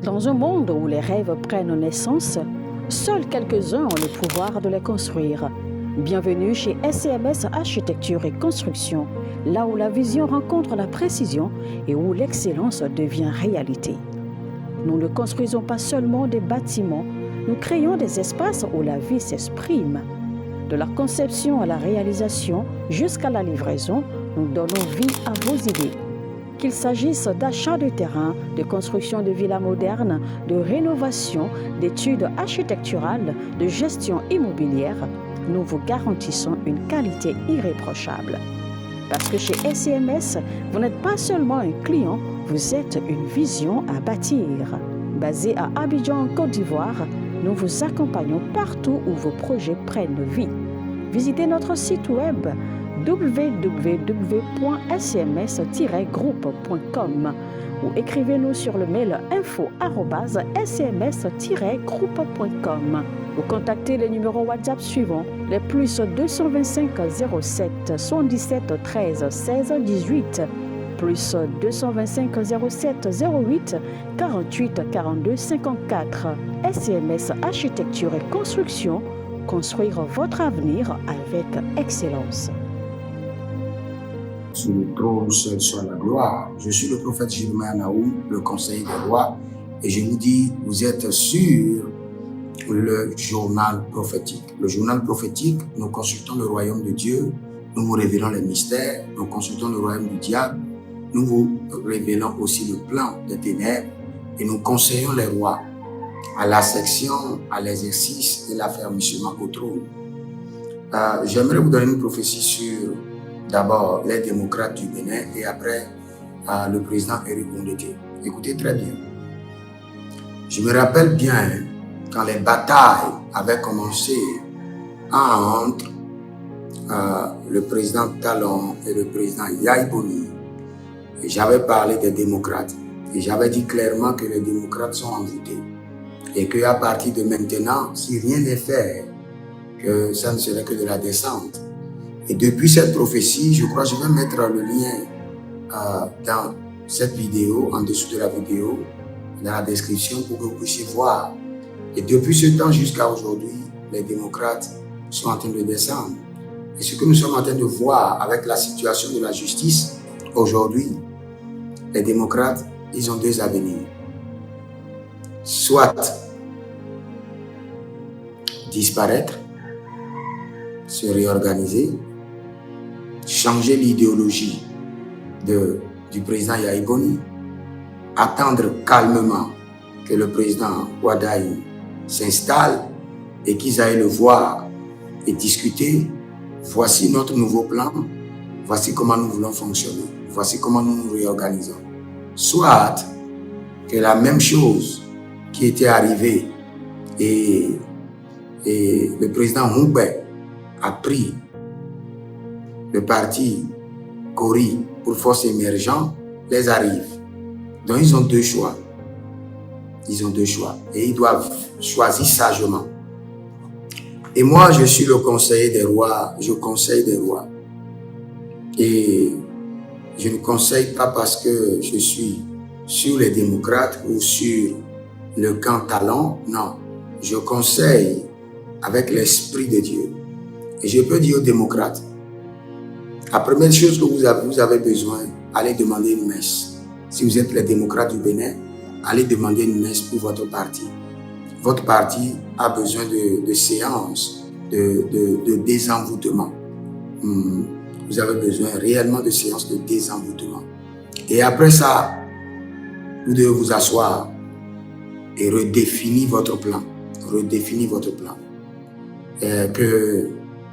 Dans un monde où les rêves prennent naissance, seuls quelques-uns ont le pouvoir de les construire. Bienvenue chez SCMS Architecture et Construction, là où la vision rencontre la précision et où l'excellence devient réalité. Nous ne construisons pas seulement des bâtiments, nous créons des espaces où la vie s'exprime. De la conception à la réalisation jusqu'à la livraison, nous donnons vie à vos idées. Qu'il s'agisse d'achat de terrain, de construction de villas modernes, de rénovation, d'études architecturales, de gestion immobilière, nous vous garantissons une qualité irréprochable. Parce que chez SCMS, vous n'êtes pas seulement un client, vous êtes une vision à bâtir. Basé à Abidjan, en Côte d'Ivoire, nous vous accompagnons partout où vos projets prennent vie. Visitez notre site web www.scms-groupe.com ou écrivez-nous sur le mail info@scms-groupe.com ou contactez les numéros WhatsApp suivants, les plus 225 07 77 13 16 18, plus 225 07 08 48 42 54. SCMS Architecture et Construction, construire votre avenir avec excellence. Sur le trône, seul soit la gloire. Je suis le prophète Jérémie Naoum, le conseiller des rois, et je vous dis, vous êtes sur le journal prophétique. Le journal prophétique, nous consultons le royaume de Dieu, nous vous révélons les mystères, nous consultons le royaume du diable, nous vous révélons aussi le plan des ténèbres et nous conseillons les rois à la section, à l'exercice et l'affermissement au trône. J'aimerais vous donner une prophétie sur d'abord les démocrates du Bénin et après le président Eric Ondeke. Écoutez très bien. Je me rappelle bien quand les batailles avaient commencé entre le président Talon et le président Yahi Boni. Et j'avais parlé des démocrates et j'avais dit clairement que les démocrates sont envoûtés et qu'à partir de maintenant, si rien n'est fait, que ça ne serait que de la descente. Et depuis cette prophétie, je crois que je vais mettre le lien dans cette vidéo, en dessous de la vidéo, dans la description pour que vous puissiez voir. Et depuis ce temps jusqu'à aujourd'hui, les démocrates sont en train de descendre. Et ce que nous sommes en train de voir avec la situation de la justice aujourd'hui, les démocrates, ils ont deux avenirs. Soit disparaître, se réorganiser, changer l'idéologie du président Yahi Boni, attendre calmement que le président Wadaï s'installe et qu'ils aillent le voir et discuter. Voici notre nouveau plan, voici comment nous voulons fonctionner, voici comment nous nous réorganisons. Soit que la même chose qui était arrivée et le président Moubet a pris le parti Kori pour force émergente, les arrive. Donc ils ont deux choix. Ils ont deux choix et ils doivent choisir sagement. Et moi, je suis le conseiller des rois, je conseille des rois. Et je ne conseille pas parce que je suis sur les démocrates ou sur le camp Talon, non. Je conseille avec l'Esprit de Dieu. Et je peux dire aux démocrates, la première chose que vous avez besoin, allez demander une messe. Si vous êtes les démocrates du Bénin, allez demander une messe pour votre parti. Votre parti a besoin de séances, de désenvoûtement. Vous avez besoin réellement de séances de désenvoûtement. Et après ça, vous devez vous asseoir et redéfinir votre plan. Redéfinir votre plan.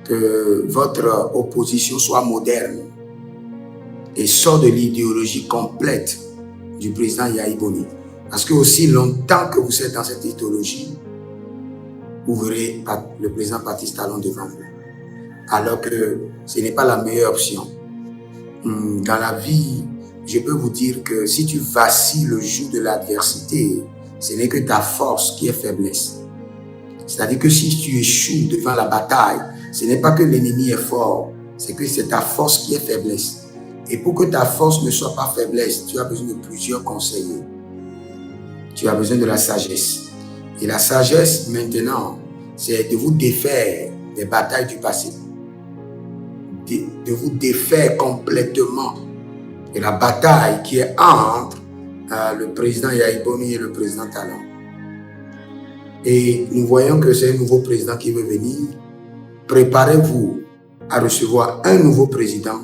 Que votre opposition soit moderne et sort de l'idéologie complète du président Yahi Boni. Parce que aussi longtemps que vous êtes dans cette idéologie, vous verrez le président Patrice Talon devant vous. Alors que ce n'est pas la meilleure option. Dans la vie, je peux vous dire que si tu vacilles le jour de l'adversité, ce n'est que ta force qui est faiblesse. C'est-à-dire que si tu échoues devant la bataille, ce n'est pas que l'ennemi est fort, c'est que c'est ta force qui est faiblesse. Et pour que ta force ne soit pas faiblesse, tu as besoin de plusieurs conseillers. tu as besoin de la sagesse. Et la sagesse, maintenant, c'est de vous défaire des batailles du passé. De vous défaire complètement de la bataille qui est entre le président Yahya Boni et le président Talon. Et nous voyons que c'est un nouveau président qui veut venir. Préparez-vous à recevoir un nouveau président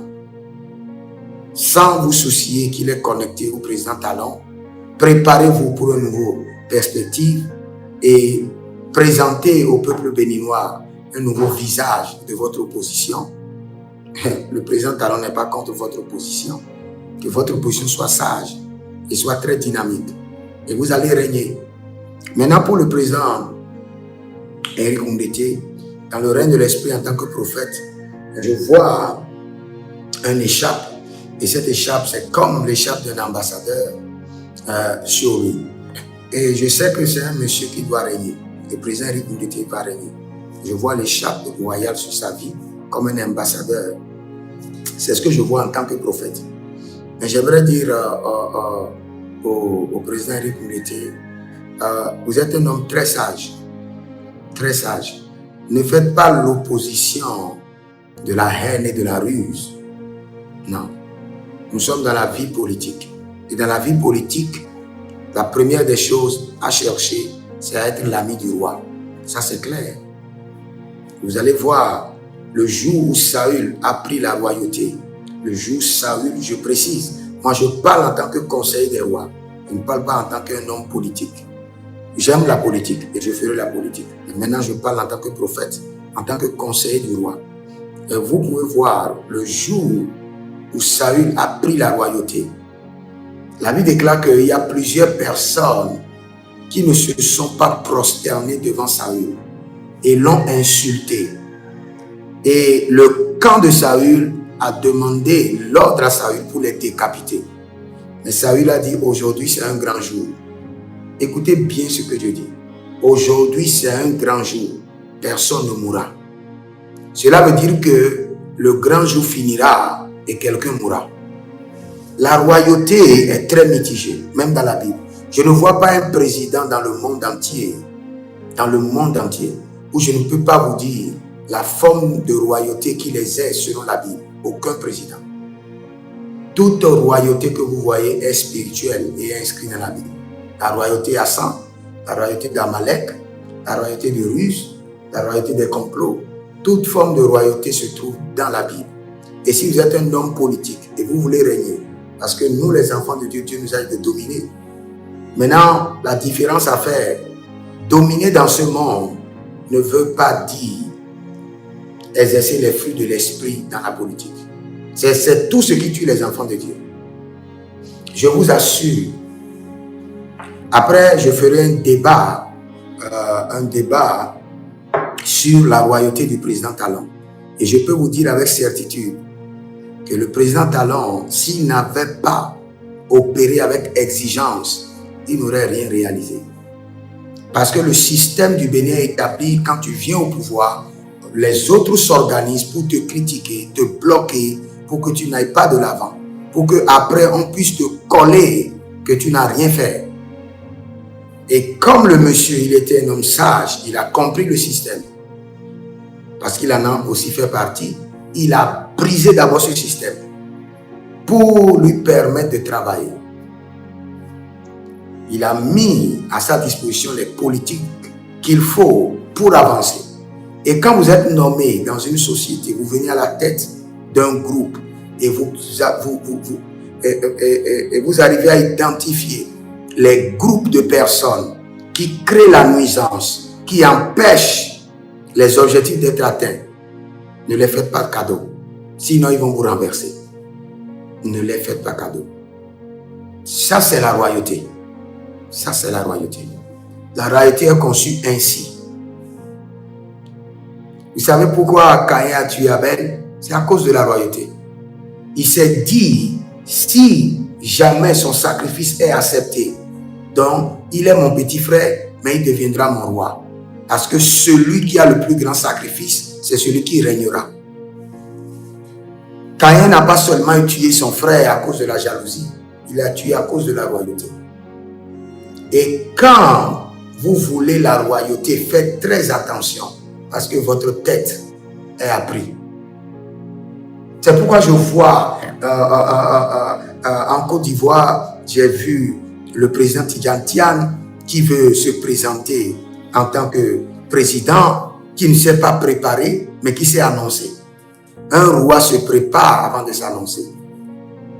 sans vous soucier qu'il est connecté au président Talon. Préparez-vous pour une nouvelle perspective et présentez au peuple béninois un nouveau visage de votre opposition. Le président Talon n'est pas contre votre opposition. Que votre opposition soit sage et soit très dynamique. Et vous allez régner. Maintenant, pour le président Eric Oundétié, dans le règne de l'esprit en tant que prophète, je vois un écharpe. Et cette écharpe, c'est comme l'écharpe d'un ambassadeur sur lui. Et je sais que c'est un monsieur qui doit régner. Le président Eric Oundétié va régner. Je vois l'écharpe royale sur sa vie comme un ambassadeur. C'est ce que je vois en tant que prophète. Mais j'aimerais dire au président Eric Oundétié, vous êtes un homme très sage. Très sage. Ne faites pas l'opposition de la haine et de la ruse. Non. Nous sommes dans la vie politique. Et dans la vie politique, la première des choses à chercher, c'est à être l'ami du roi. Ça, c'est clair. Vous allez voir, le jour où Saül a pris la royauté, le jour où Saül, je précise, moi je parle en tant que conseiller des rois. Je ne parle pas en tant qu'un homme politique. J'aime la politique et je ferai la politique. Et maintenant, je parle en tant que prophète, en tant que conseiller du roi. Et vous pouvez voir le jour où Saül a pris la royauté. La Bible déclare qu'il y a plusieurs personnes qui ne se sont pas prosternées devant Saül et l'ont insulté. Et le camp de Saül a demandé l'ordre à Saül pour les décapiter. Mais Saül a dit, aujourd'hui c'est un grand jour. Écoutez bien ce que je dis. Aujourd'hui c'est un grand jour. Personne ne mourra. Cela veut dire que le grand jour finira et quelqu'un mourra. La royauté est très mitigée, même dans la Bible. Je ne vois pas un président dans le monde entier, où je ne peux pas vous dire la forme de royauté qui les est selon la Bible. Aucun président. Toute royauté que vous voyez est spirituelle et est inscrite dans la Bible. La royauté Hassan, la royauté d'Amalek, la royauté de Rus, la royauté des complots. Toute forme de royauté se trouve dans la Bible. Et si vous êtes un homme politique et vous voulez régner, parce que nous les enfants de Dieu, Dieu nous a de dominer. Maintenant, la différence à faire, dominer dans ce monde ne veut pas dire exercer les fruits de l'esprit dans la politique. C'est tout ce qui tue les enfants de Dieu. Je vous assure. Après, je ferai un débat sur la royauté du président Talon. Et je peux vous dire avec certitude que le président Talon, s'il n'avait pas opéré avec exigence, il n'aurait rien réalisé. Parce que le système du Bénin est établi, quand tu viens au pouvoir, les autres s'organisent pour te critiquer, te bloquer, pour que tu n'ailles pas de l'avant. Pour qu'après, on puisse te coller que tu n'as rien fait. Et comme le monsieur, il était un homme sage, il a compris le système. Parce qu'il en a aussi fait partie. Il a brisé d'abord ce système pour lui permettre de travailler. Il a mis à sa disposition les politiques qu'il faut pour avancer. Et quand vous êtes nommé dans une société, vous venez à la tête d'un groupe et vous arrivez à identifier les groupes de personnes qui créent la nuisance, qui empêchent les objectifs d'être atteints. Ne les faites pas cadeau. Sinon, ils vont vous renverser. Ne les faites pas cadeau. Ça, c'est la royauté. Ça, c'est la royauté. La royauté est conçue ainsi. Vous savez pourquoi Caïn a tué Abel? C'est à cause de la royauté. Il s'est dit, si jamais son sacrifice est accepté, donc il est mon petit frère, mais il deviendra mon roi. Parce que celui qui a le plus grand sacrifice, c'est celui qui régnera. Caïn n'a pas seulement tué son frère à cause de la jalousie, il l'a tué à cause de la royauté. Et quand vous voulez la royauté, faites très attention parce que votre tête est à prix. C'est pourquoi je vois en Côte d'Ivoire, j'ai vu le président Tidjane Tian qui veut se présenter en tant que président, qui ne s'est pas préparé, mais qui s'est annoncé. Un roi se prépare avant de s'annoncer.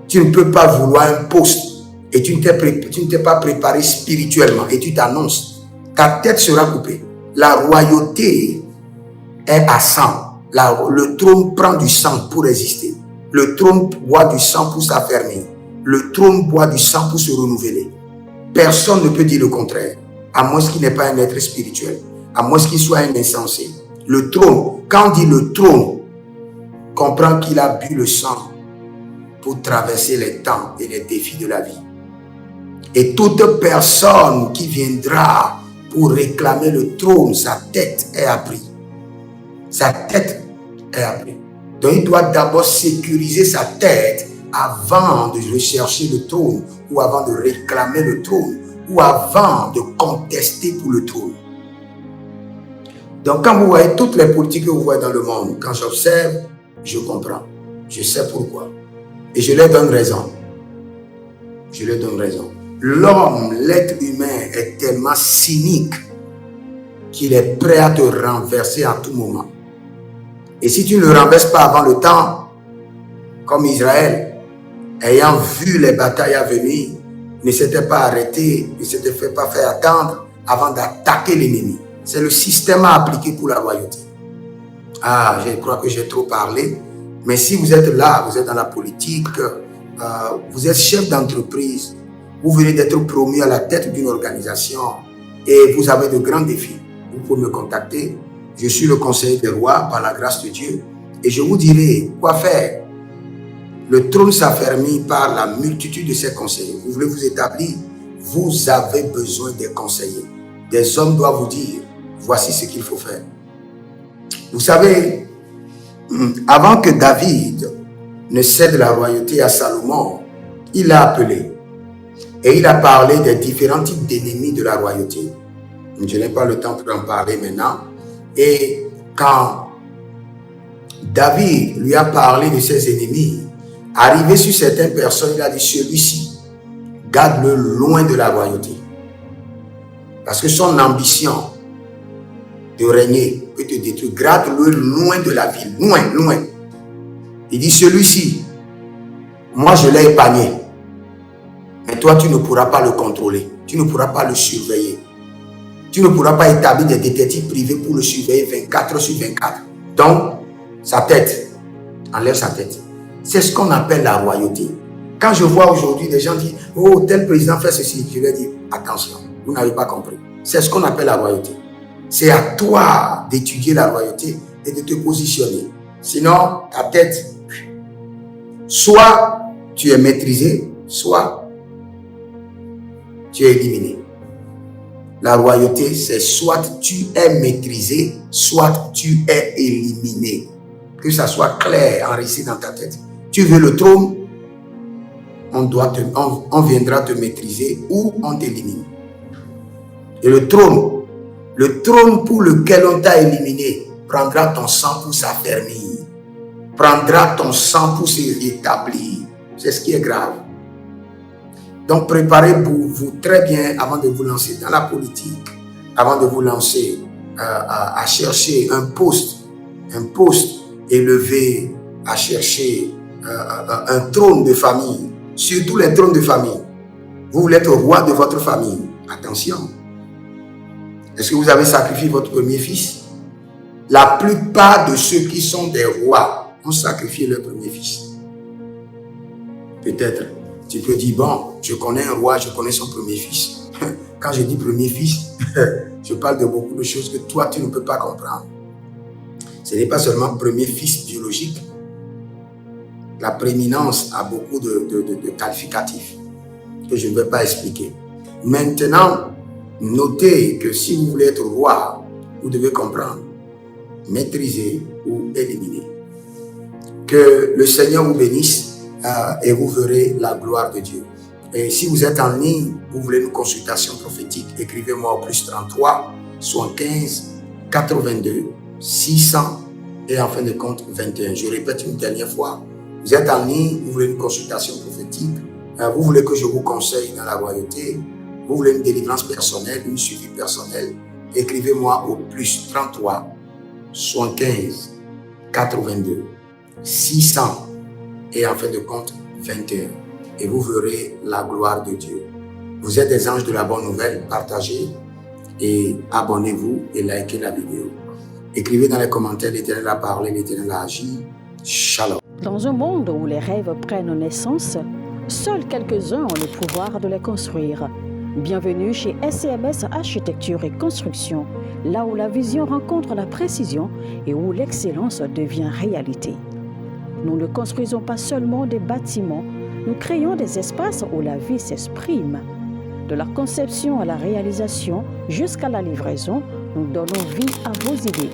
Tu ne peux pas vouloir un poste et tu ne t'es pas préparé spirituellement et tu t'annonces. Ta tête sera coupée. La royauté est à sang. Le trône prend du sang pour résister. Le trône boit du sang pour s'affermir. Le trône boit du sang pour se renouveler. Personne ne peut dire le contraire, à moins qu'il n'ait pas un être spirituel, à moins qu'il soit un insensé. Le trône, quand on dit le trône, comprend qu'il a bu le sang pour traverser les temps et les défis de la vie. Et toute personne qui viendra pour réclamer le trône, sa tête est à prix. Sa tête est à prix. Donc il doit d'abord sécuriser sa tête avant de rechercher le trône, ou avant de réclamer le trône, ou avant de contester pour le trône. Donc quand vous voyez toutes les politiques que vous voyez dans le monde, quand j'observe, je comprends. Je sais pourquoi. Et je leur donne raison. Je leur donne raison. L'homme, l'être humain est tellement cynique qu'il est prêt à te renverser à tout moment. Et si tu ne le renverses pas avant le temps, comme Israël, ayant vu les batailles à venir, ne s'était pas arrêté, ne s'était pas fait attendre avant d'attaquer l'ennemi. C'est le système à appliquer pour la royauté. Ah, je crois que j'ai trop parlé. Mais si vous êtes là, vous êtes dans la politique, vous êtes chef d'entreprise, vous venez d'être promu à la tête d'une organisation et vous avez de grands défis, vous pouvez me contacter. Je suis le conseiller des rois par la grâce de Dieu et je vous dirai quoi faire. Le trône s'affermit par la multitude de ses conseillers. Vous voulez vous établir, vous avez besoin des conseillers. Des hommes doivent vous dire, voici ce qu'il faut faire. Vous savez, avant que David ne cède la royauté à Salomon, il l'a appelé et il a parlé des différents types d'ennemis de la royauté. Je n'ai pas le temps pour en parler maintenant. Et quand David lui a parlé de ses ennemis, arrivé sur certaines personnes, il a dit, celui-ci, garde-le loin de la royauté. Parce que son ambition de régner peut te détruire. Garde-le loin de la ville, loin, loin. Il dit, celui-ci, moi je l'ai épargné. Mais toi, tu ne pourras pas le contrôler. Tu ne pourras pas le surveiller. Tu ne pourras pas établir des détectives privés pour le surveiller 24 sur 24. Donc, sa tête, enlève sa tête. C'est ce qu'on appelle la royauté. Quand je vois aujourd'hui des gens dire, oh, tel président fait ceci, je leur dis, attention, vous n'avez pas compris. C'est ce qu'on appelle la royauté. C'est à toi d'étudier la royauté et de te positionner. Sinon, ta tête, soit tu es maîtrisé, soit tu es éliminé. La royauté, c'est soit tu es maîtrisé, soit tu es éliminé. Que ça soit clair, enrichi dans ta tête. Tu veux le trône, on viendra te maîtriser ou on t'élimine. Et le trône pour lequel on t'a éliminé, prendra ton sang pour s'affermir. Prendra ton sang pour se rétablir. C'est ce qui est grave. Donc préparez-vous très bien avant de vous lancer dans la politique, avant de vous lancer à chercher un poste élevé, à chercher un trône de famille, surtout les trônes de famille. Vous voulez être roi de votre famille. Attention. Est-ce que vous avez sacrifié votre premier fils? La plupart de ceux qui sont des rois ont sacrifié leur premier fils. Peut-être. Tu peux dire, bon, je connais un roi, je connais son premier fils. Quand je dis premier fils, je parle de beaucoup de choses que toi, tu ne peux pas comprendre. Ce n'est pas seulement premier fils biologique. La prééminence a beaucoup de qualificatifs que je ne vais pas expliquer. Maintenant, notez que si vous voulez être roi, vous devez comprendre, maîtriser ou éliminer. Que le Seigneur vous bénisse et vous verrez la gloire de Dieu. Et si vous êtes en ligne, vous voulez une consultation prophétique, écrivez-moi au +33 75 82 600 et en fin de compte 21. Je répète une dernière fois, vous êtes en ligne, vous voulez une consultation prophétique, vous voulez que je vous conseille dans la royauté, vous voulez une délivrance personnelle, une suivi personnel, écrivez-moi au +33 75 82 600 et en fin de compte 21. Et vous verrez la gloire de Dieu. Vous êtes des anges de la bonne nouvelle, partagez et abonnez-vous et likez la vidéo. Écrivez dans les commentaires, l'Éternel a parlé, l'Éternel a agi. Shalom. Dans un monde où les rêves prennent naissance, seuls quelques-uns ont le pouvoir de les construire. Bienvenue chez SCMS Architecture et Construction, là où la vision rencontre la précision et où l'excellence devient réalité. Nous ne construisons pas seulement des bâtiments, nous créons des espaces où la vie s'exprime. De la conception à la réalisation jusqu'à la livraison, nous donnons vie à vos idées.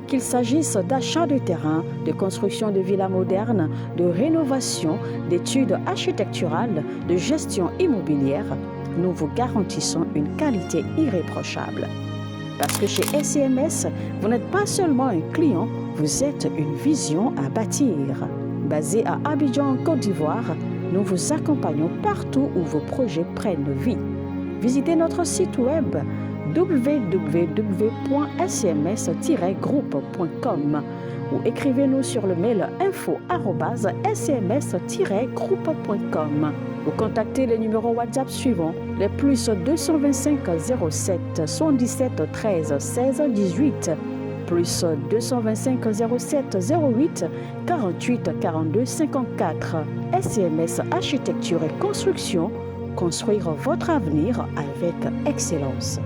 Qu'il s'agisse d'achat de terrain, de construction de villas modernes, de rénovation, d'études architecturales, de gestion immobilière, nous vous garantissons une qualité irréprochable. Parce que chez SCMS, vous n'êtes pas seulement un client, vous êtes une vision à bâtir. Basé à Abidjan, en Côte d'Ivoire, nous vous accompagnons partout où vos projets prennent vie. Visitez notre site web www.scms-groupe.com ou écrivez-nous sur le mail info@scms-groupe.com ou contactez les numéros WhatsApp suivants, les +225 07 77 13 16 18, +225 07 08 48 42 54. SCMS Architecture et Construction, construire votre avenir avec excellence.